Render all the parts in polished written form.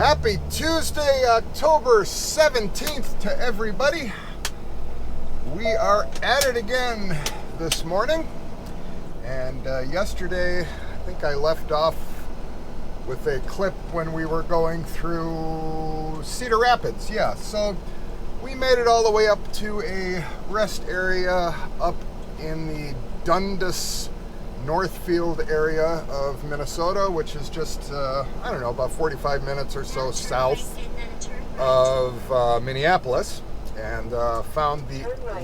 Happy Tuesday, October 17th to everybody. We are at it again this morning. And yesterday, I think I left off with a clip when we were going through Cedar Rapids. Yeah, so we made it all the way up to a rest area up in the Dundas Northfield area of Minnesota, which is just, I don't know, about 45 minutes or so south of Minneapolis, and found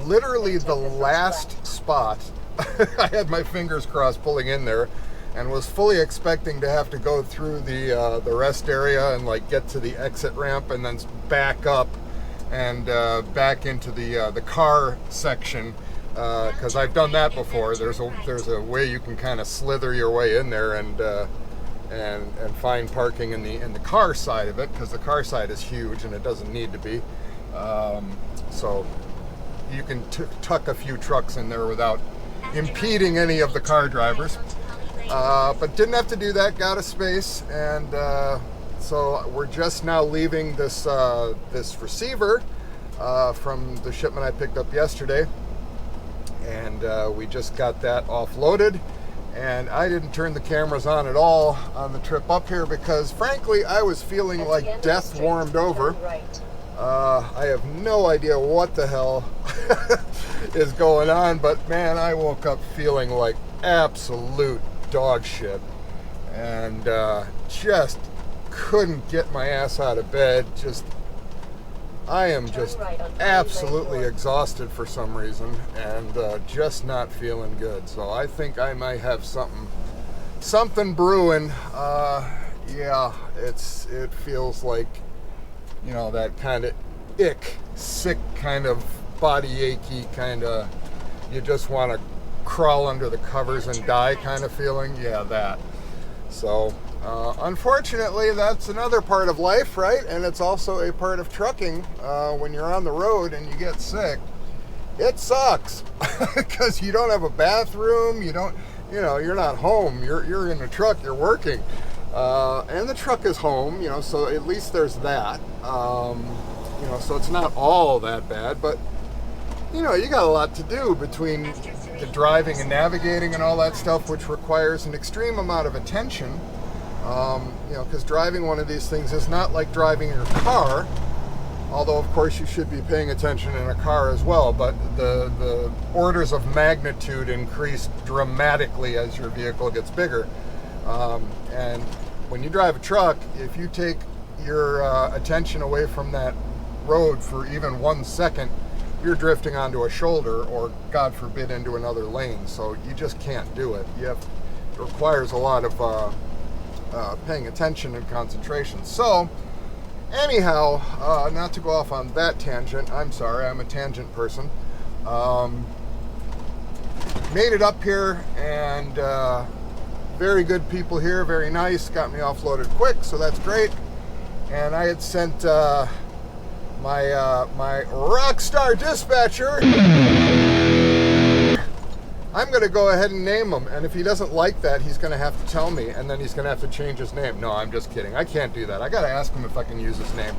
literally the last spot. I had my fingers crossed pulling in there and was fully expecting to have to go through the rest area and like get to the exit ramp and then back up and back into the car section. Because I've done that before. There's a way you can kind of slither your way in there and find parking in the car side of it, because the car side is huge and it doesn't need to be. So you can tuck a few trucks in there without impeding any of the car drivers. But didn't have to do that. Got a space, and so we're just now leaving this receiver from the shipment I picked up yesterday. And we just got that offloaded, and I didn't turn the cameras on at all on the trip up here because, frankly, I was feeling like death warmed over. I have no idea what the hell is going on, but man, I woke up feeling like absolute dog shit, and just couldn't get my ass out of bed. I am just absolutely exhausted for some reason, and just not feeling good. So I think I might have something brewing. Yeah, it feels like, you know, that kind of sick kind of body achy kind of, you just want to crawl under the covers and die kind of feeling. Yeah, that. So unfortunately, that's another part of life, right? And it's also a part of trucking. When you're on the road and you get sick, it sucks because you don't have a bathroom. You're not home. You're in the truck. You're working, and the truck is home. So at least there's that. So it's not all that bad, but you got a lot to do between the driving and navigating and all that stuff, which requires an extreme amount of attention. Because driving one of these things is not like driving your car, although of course you should be paying attention in a car as well, but the orders of magnitude increase dramatically as your vehicle gets bigger. And when you drive a truck, if you take your attention away from that road for even 1 second, you're drifting onto a shoulder or, God forbid, into another lane. So you just can't do it. It requires a lot of paying attention and concentration. So anyhow, not to go off on that tangent, I'm sorry, I'm a tangent person. Made it up here, and very good people here, very nice, got me offloaded quick, so that's great. And I had sent my rock star dispatcher. I'm going to go ahead and name him, and if he doesn't like that, he's going to have to tell me, and then he's going to have to change his name. No, I'm just kidding. I can't do that. I got to ask him if I can use his name.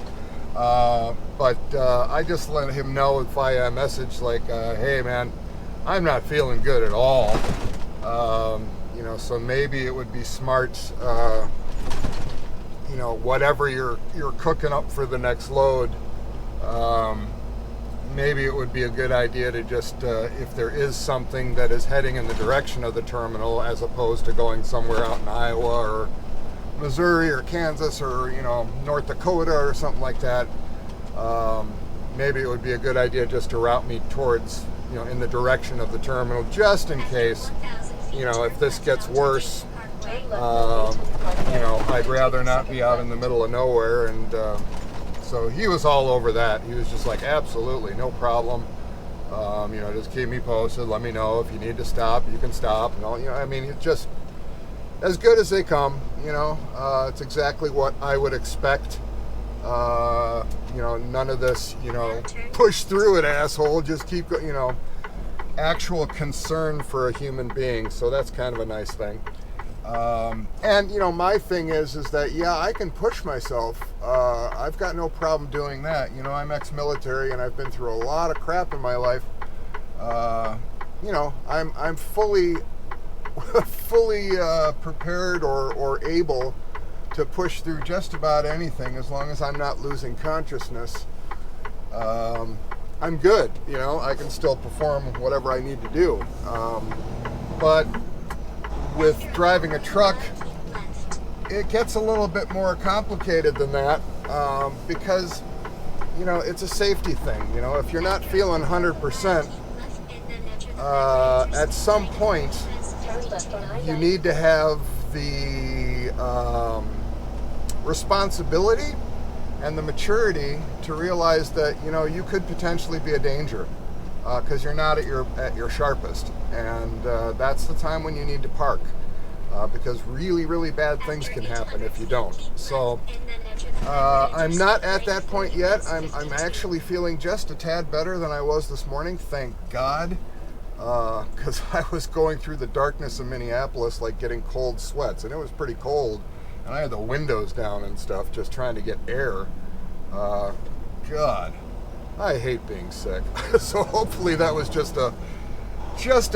But I just let him know via a message like, hey, man, I'm not feeling good at all. So maybe it would be smart, whatever you're cooking up for the next load, maybe it would be a good idea to just, if there is something that is heading in the direction of the terminal, as opposed to going somewhere out in Iowa or Missouri or Kansas or, North Dakota or something like that, maybe it would be a good idea just to route me towards, in the direction of the terminal, just in case, if this gets worse, I'd rather not be out in the middle of nowhere. And so he was all over that. He was just like, absolutely, no problem. Just keep me posted. Let me know if you need to stop. You can stop. And all, it's just as good as they come. It's exactly what I would expect. None of this, push through it, asshole. Just keep, actual concern for a human being. So that's kind of a nice thing. And, you know, my thing is that, yeah, I can push myself. I've got no problem doing that. You know, I'm ex-military and I've been through a lot of crap in my life. You know, I'm fully prepared or able to push through just about anything as long as I'm not losing consciousness. I'm good. You know, I can still perform whatever I need to do. But with driving a truck, it gets a little bit more complicated than that, because, you know, it's a safety thing. You know, if you're not feeling 100%, at some point, you need to have the responsibility and the maturity to realize that, you know, you could potentially be a danger, because you're not at your sharpest, and that's the time when you need to park, because really, really bad things can happen if you don't. So I'm not at that point yet. I'm actually feeling just a tad better than I was this morning, thank God, because I was going through the darkness of Minneapolis like getting cold sweats, and it was pretty cold, and I had the windows down and stuff just trying to get air. God, I hate being sick. So hopefully that was just a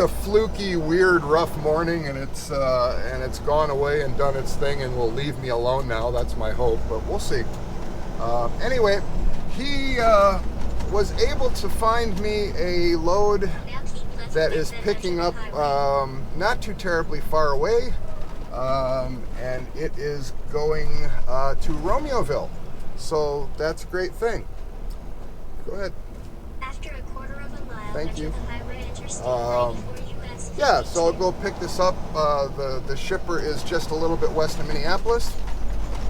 fluky, weird, rough morning, and it's gone away and done its thing and will leave me alone now. That's my hope, but we'll see. Anyway, he was able to find me a load that is picking up not too terribly far away, and it is going to Romeoville. So that's a great thing. Go ahead. After a quarter of a mile, thank you. US. Yeah, so I'll go pick this up. The shipper is just a little bit west of Minneapolis,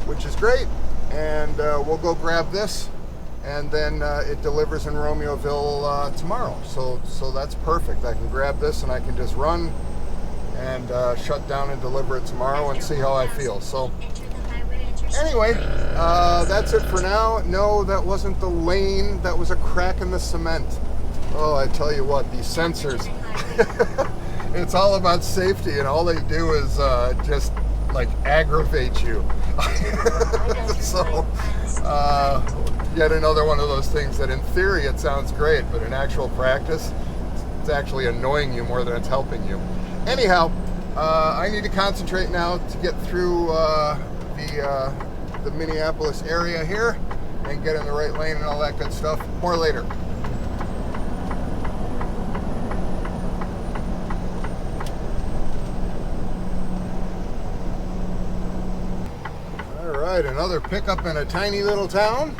which is great. And we'll go grab this, and then it delivers in Romeoville tomorrow. So that's perfect. I can grab this and I can just run and shut down and deliver it tomorrow and see how I feel. So anyway, that's it for now. No, that wasn't the lane. That was a crack in the cement. Oh, I tell you what, these sensors. It's all about safety, and all they do is just like aggravate you. So, yet another one of those things that in theory it sounds great, but in actual practice, it's actually annoying you more than it's helping you. Anyhow, I need to concentrate now to get through the Minneapolis area here and get in the right lane and all that good stuff. More later. All right, another pickup in a tiny little town.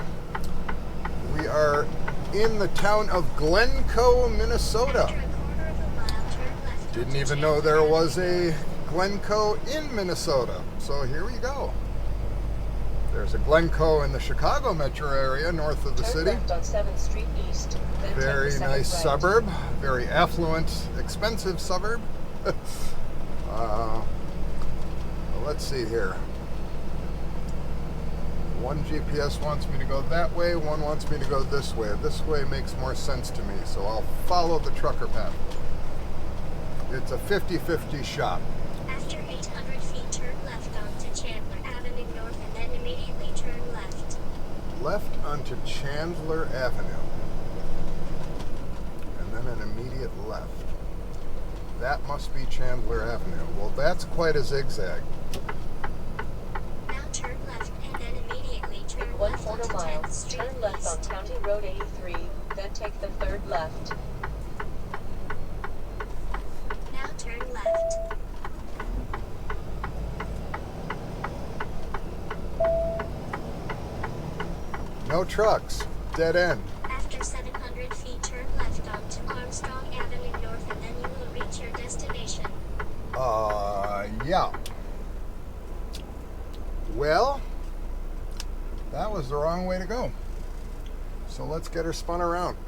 We are in the town of Glenco, Minnesota. Didn't even know there was a Glenco in Minnesota. So here we go. There's a Glenco in the Chicago metro area north of the city. Left on 7th Street East, then Very take the nice second right. suburb. Very affluent, expensive suburb. Well, let's see here. One GPS wants me to go that way, one wants me to go this way. This way makes more sense to me, so I'll follow the trucker path. It's a 50-50 shot. After 800 feet, turn left onto Chandler Avenue North and then immediately turn left. Left onto Chandler Avenue. And then an immediate left. That must be Chandler Avenue. Well, that's quite a zigzag. Now turn left and then immediately turn One left quarter onto mile, 10th Street turn left on East. County Road 83, then take the third left. Now turn left. No trucks. Dead end. After 700 feet, turn left onto Armstrong Avenue North and then you will reach your destination. Yeah. Well, that was the wrong way to go. So let's get her spun around.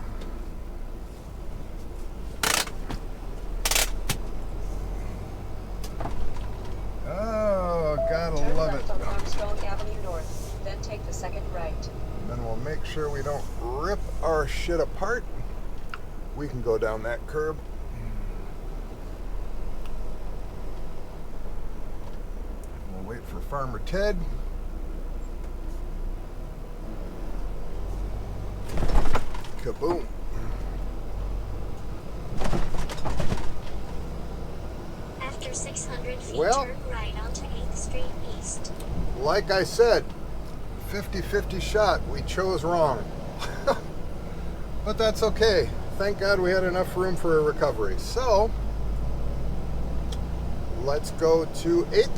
Oh, gotta Turn love left it. on Armstrong Avenue North, then take the second right. Then we'll make sure we don't rip our shit apart. We can go down that curb. Wait for Farmer Ted. Kaboom. After 600 feet, Well, turn right onto 8th Street East. like I said, 50-50 shot. We chose wrong. But that's okay. Thank God we had enough room for a recovery. So, let's go to 8th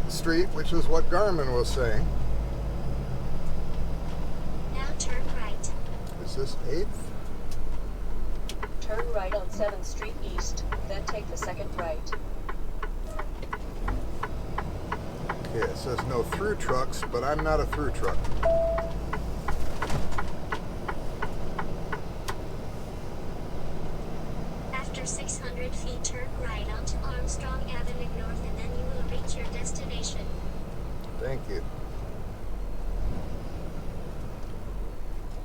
Street, which is what Garmin was saying. Now turn right. Is this 8th? Turn right on 7th Street East, then take the second right. Okay, it says no through trucks, but I'm not a through truck. After 600 feet, turn right onto Armstrong Avenue North, and then you will reach your destination. Thank you.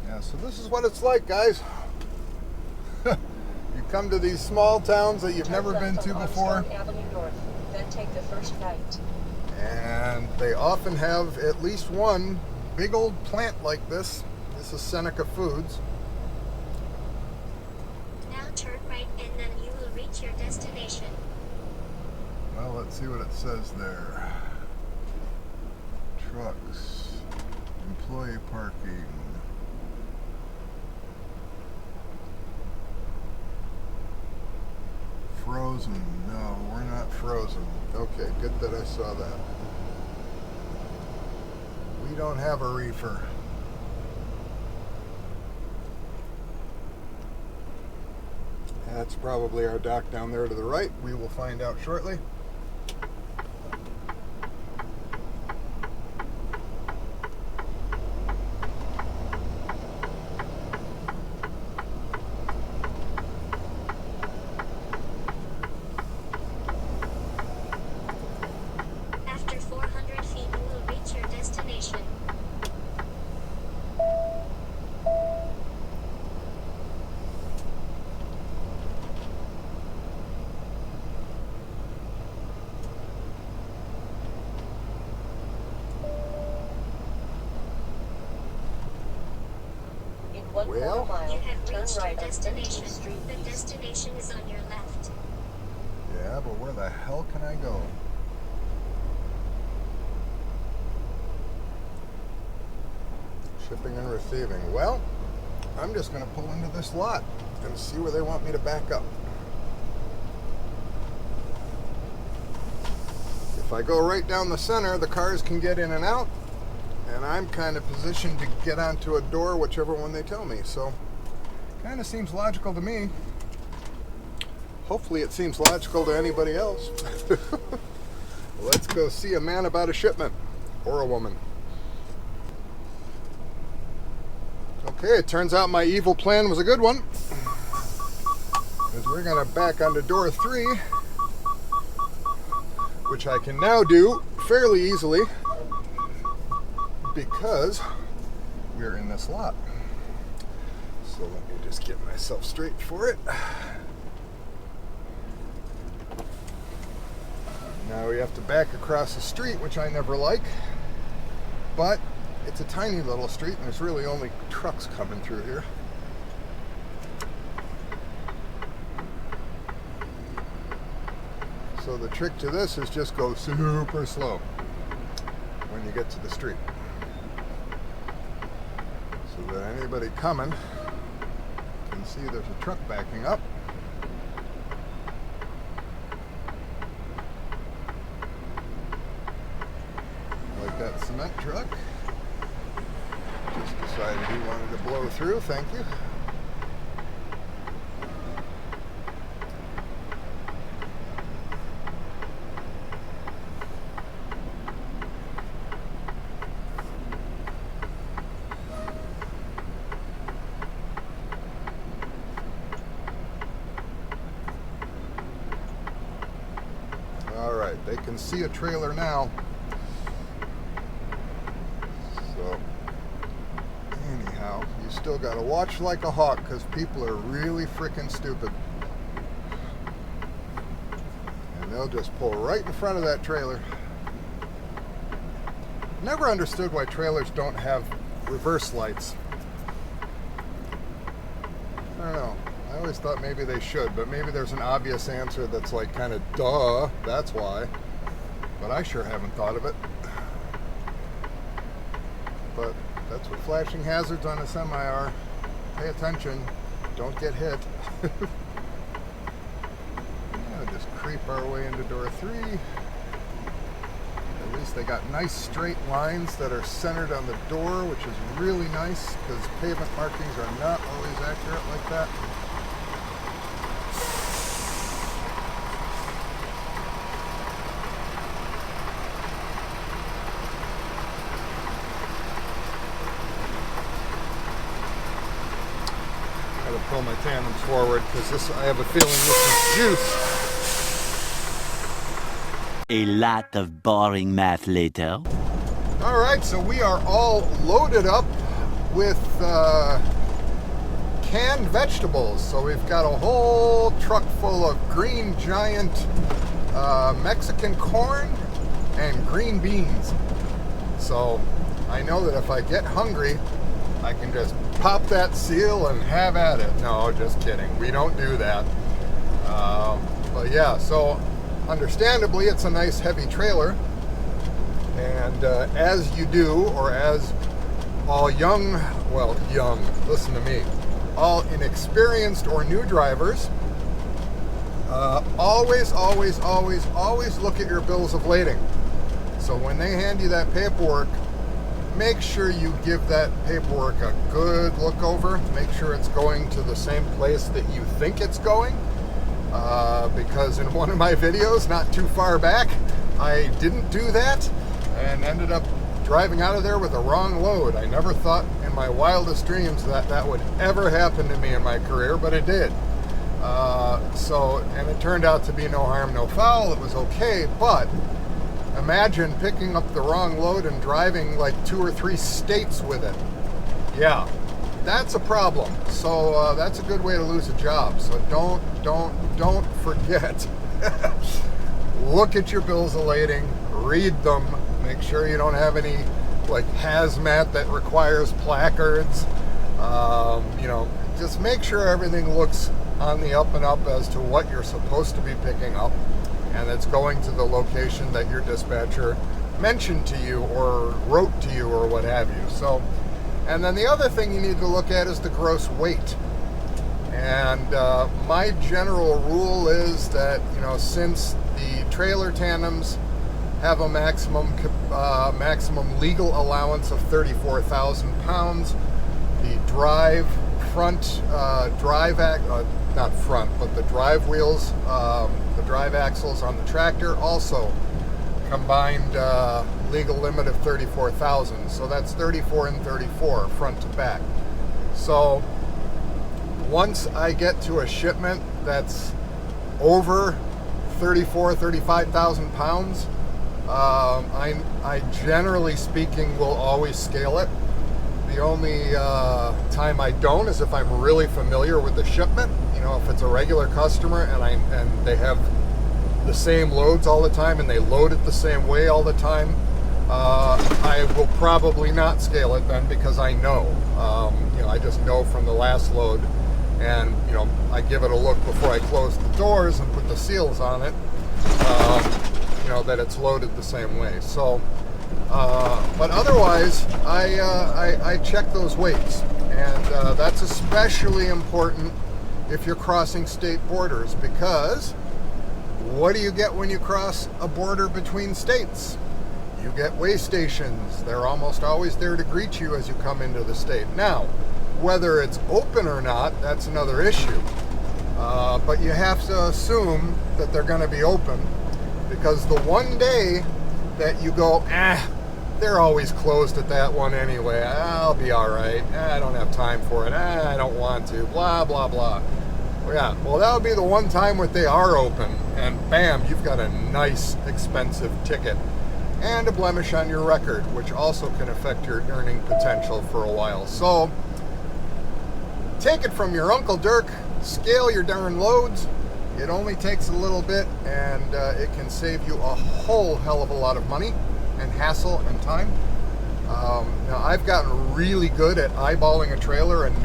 Yeah, so this is what it's like, guys. You come to these small towns that you've Turn never left been to on before, Armstrong Avenue North, then take the first right. and they often have at least one big old plant like this. This is Seneca Foods. Now turn right, and then you will reach your destination. Well, let's see what it says there. Trucks, employee parking. Frozen. No, we're not frozen. Okay, good that I saw that. We don't have a reefer. That's probably our dock down there to the right. We will find out shortly. After 400 feet, you will reach your destination. In 1/4 Well, mile, You have turn reached your right on destination. 13th Street The East. destination is on your left. Yeah, but where the hell can I go? Shipping and receiving. Well, I'm just going to pull into this lot and see where they want me to back up. If I go right down the center, the cars can get in and out, and I'm kind of positioned to get onto a door, whichever one they tell me. So, kind of seems logical to me. Hopefully it seems logical to anybody else. Let's go see a man about a shipment, or a woman. Okay, it turns out my evil plan was a good one, because we're going to back onto door 3, which I can now do fairly easily because we're in this lot. So let me just get myself straight for it. Now we have to back across the street, which I never like, but it's a tiny little street and there's really only trucks coming through here. So the trick to this is just go super slow when you get to the street, so that anybody coming can see there's a truck backing up. Like that cement truck. Just decided he wanted to blow through, thank you. Alright, they can see a trailer now. So, anyhow, you still gotta watch like a hawk because people are really freaking stupid. And they'll just pull right in front of that trailer. never understood why trailers don't have reverse lights. I don't know. I always thought maybe they should, but maybe there's an obvious answer that's like kind of duh, that's why. But I sure haven't thought of it. But that's what flashing hazards on a semi are. Pay attention, don't get hit. Yeah, just creep our way into door 3. At least they got nice straight lines that are centered on the door, which is really nice because pavement markings are not always accurate like that. Gotta pull my tandems forward because I have a feeling this is juice. A lot of boring math later. All right, so we are all loaded up with canned vegetables. So we've got a whole truck full of green giant Mexican corn and green beans. So I know that if I get hungry, I can just pop that seal and have at it. No, just kidding. We don't do that. But yeah, so understandably, it's a nice heavy trailer. And as you do, or as all young, listen to me, all inexperienced or new drivers, always look at your bills of lading. So when they hand you that paperwork, make sure you give that paperwork a good look over. Make sure it's going to the same place that you think it's going. Because in one of my videos, not too far back, I didn't do that and ended up driving out of there with a wrong load. I never thought in my wildest dreams that that would ever happen to me in my career, but it did. And it turned out to be no harm, no foul. It was okay, but imagine picking up the wrong load and driving like 2 or 3 states with it. Yeah, that's a problem. So that's a good way to lose a job. So don't forget. Look at your bills of lading, read them, make sure you don't have any like hazmat that requires placards. Just make sure everything looks on the up and up as to what you're supposed to be picking up, and it's going to the location that your dispatcher mentioned to you or wrote to you or what have you. So, and then the other thing you need to look at is the gross weight. And my general rule is that, since the trailer tandems have a maximum legal allowance of 34,000 pounds, the drive wheels, the drive axles on the tractor also combined legal limit of 34,000. So that's 34 and 34 front to back. So once I get to a shipment that's over 35,000 pounds, I generally speaking will always scale it. The only time I don't is if I'm really familiar with the shipment. If it's a regular customer and they have the same loads all the time and they load it the same way all the time, I will probably not scale it then, because I know. I just know from the last load, and I give it a look before I close the doors and put the seals on it, that it's loaded the same way. So, but otherwise, I check those weights, and that's especially important if you're crossing state borders, because what do you get when you cross a border between states? You get weigh stations. They're almost always there to greet you as you come into the state. Now, whether it's open or not, that's another issue. But you have to assume that they're going to be open, because the one day that you go, they're always closed at that one anyway, I'll be all right, I don't have time for it, I don't want to, blah, blah, blah. Well, that would be the one time where they are open, and bam, you've got a nice, expensive ticket and a blemish on your record, which also can affect your earning potential for a while. So, take it from your Uncle Dirk, scale your darn loads. It only takes a little bit, and it can save you a whole hell of a lot of money and hassle and time. Now, I've gotten really good at eyeballing a trailer and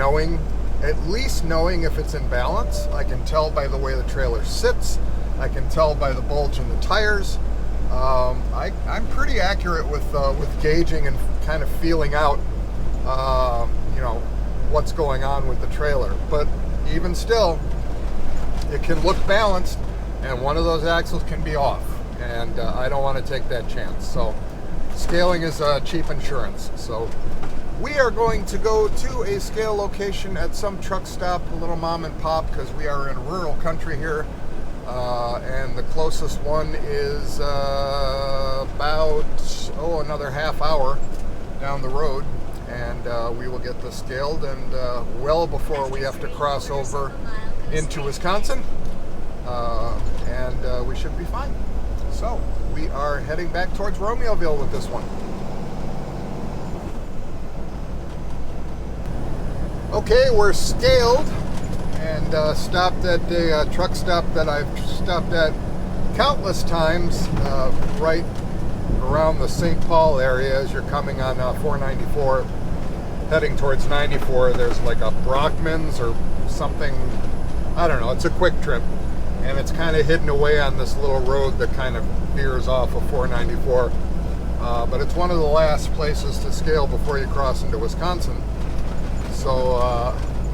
at least knowing if it's in balance. I can tell by the way the trailer sits. I can tell by the bulge in the tires. I'm pretty accurate with gauging and kind of feeling out, what's going on with the trailer. But even still, it can look balanced, and one of those axles can be off, and I don't want to take that chance. So scaling is cheap insurance. So we are going to go to a scale location at some truck stop, a little mom and pop, because we are in rural country here. And the closest one is about, another half hour down the road. And we will get this scaled, and well before we have to cross over into Wisconsin. And we should be fine. So we are heading back towards Romeoville with this one. Okay, we're scaled and stopped at a truck stop that I've stopped at countless times right around the St. Paul area as you're coming on 494 heading towards 94. There's like a Brockman's or something, I don't know, it's a quick trip, and it's kind of hidden away on this little road that kind of veers off of 494, but it's one of the last places to scale before you cross into Wisconsin. So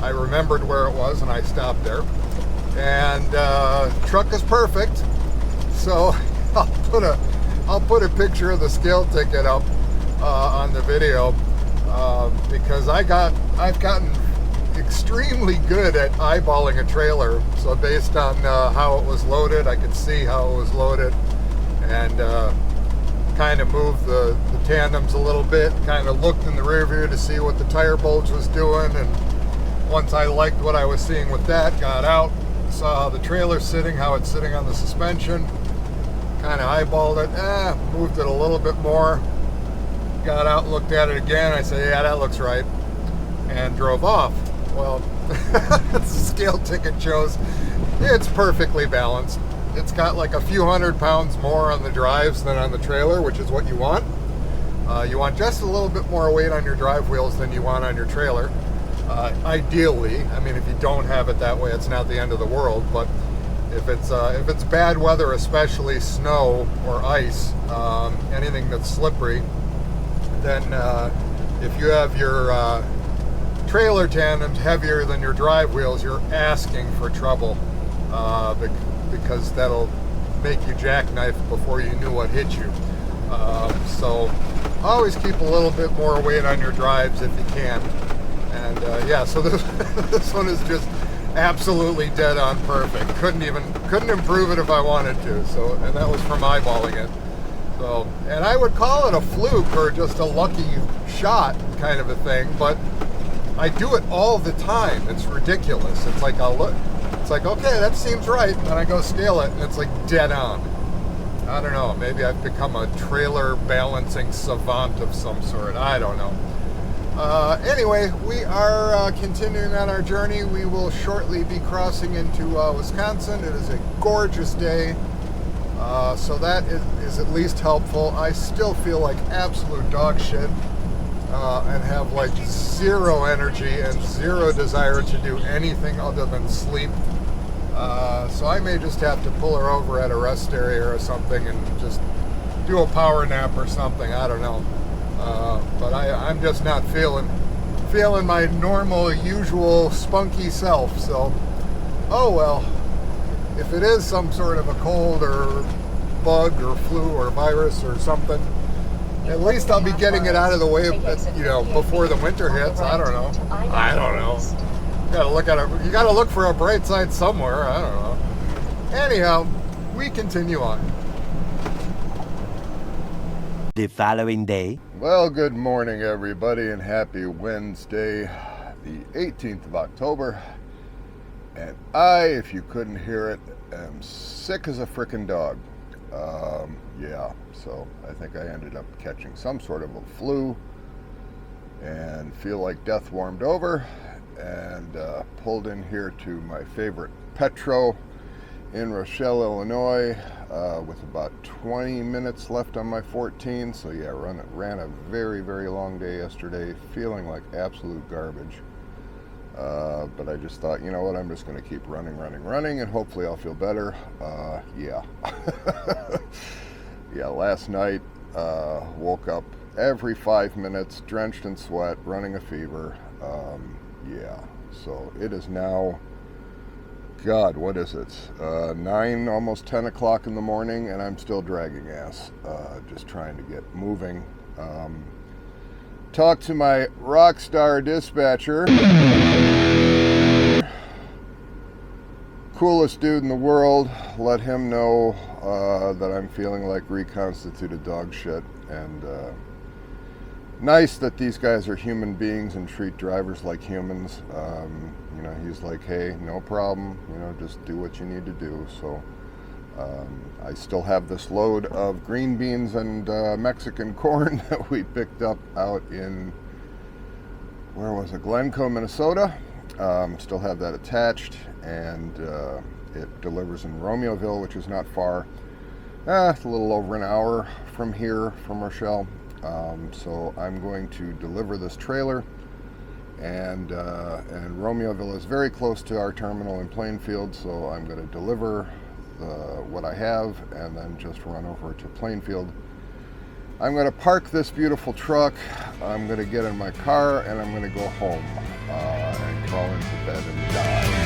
I remembered where it was, and I stopped there. And truck is perfect. So I'll put a picture of the scale ticket up on the video because I've gotten extremely good at eyeballing a trailer. So based on how it was loaded, I could see how it was loaded, and kind of moved the tandems a little bit, kind of looked in the rear view to see what the tire bulge was doing, and once I liked what I was seeing with that, got out, saw how the trailer's sitting, how it's sitting on the suspension, kind of eyeballed it, moved it a little bit more, got out, looked at it again, I said, yeah, that looks right, and drove off. Well, the scale ticket shows it's perfectly balanced. It's got like a few 100 pounds more on the drives than on the trailer, which is what you want. You want just a little bit more weight on your drive wheels than you want on your trailer. Ideally, I mean, if you don't have it that way, it's not the end of the world. But if it's bad weather, especially snow or ice, anything that's slippery, then if you have your trailer tandems heavier than your drive wheels, you're asking for trouble. Because that'll make you jackknife before you knew what hit you. So always keep a little bit more weight on your drives if you can. And so this one is just absolutely dead on perfect. Couldn't improve it if I wanted to. So, and that was from eyeballing it. So, and I would call it a fluke or just a lucky shot kind of a thing, but I do it all the time. It's ridiculous. It's like it's like, okay, that seems right. And then I go scale it, and it's like dead on. I don't know. Maybe I've become a trailer balancing savant of some sort. I don't know. Anyway, we are continuing on our journey. We will shortly be crossing into Wisconsin. It is a gorgeous day. So that is at least helpful. I still feel like absolute dog shit. And have like zero energy and zero desire to do anything other than sleep. So I may just have to pull her over at a rest area or something and just do a power nap or something. I don't know. But I'm just not feeling my normal, usual spunky self. So, oh well. If it is some sort of a cold or bug or flu or virus or something, at least I'll be getting it out of the way, before the winter hits. I don't know. You gotta look for a bright side somewhere. I don't know. Anyhow, we continue on. The following day. Well, good morning, everybody, and happy Wednesday, the 18th of October. And I, if you couldn't hear it, am sick as a frickin' dog. So I think I ended up catching some sort of a flu and feel like death warmed over, and pulled in here to my favorite Petro in Rochelle, Illinois. with about 20 minutes left on my 14. So yeah, ran a very, very long day yesterday, feeling like absolute garbage. But I just thought, you know what, I'm just going to keep running, and hopefully I'll feel better. Yeah. Yeah, last night, woke up every 5 minutes, drenched in sweat, running a fever. Yeah, so it is now, God, what is it? 9, almost 10 o'clock in the morning, and I'm still dragging ass, just trying to get moving. Talked to my rock star dispatcher. Coolest dude in the world. Let him know that I'm feeling like reconstituted dog shit, and nice that these guys are human beings and treat drivers like humans. You know, he's like, hey, no problem, you know, just do what you need to do. So I still have this load of green beans and Mexican corn that we picked up out in, where was it, Glenco, Minnesota. Still have that attached, and it delivers in Romeoville, which is not far. It's a little over an hour from here, from Rochelle. So I'm going to deliver this trailer, and Romeoville is very close to our terminal in Plainfield, so I'm going to deliver what I have and then just run over to Plainfield. I'm going to park this beautiful truck, I'm going to get in my car, and I'm going to go home and crawl into bed and die.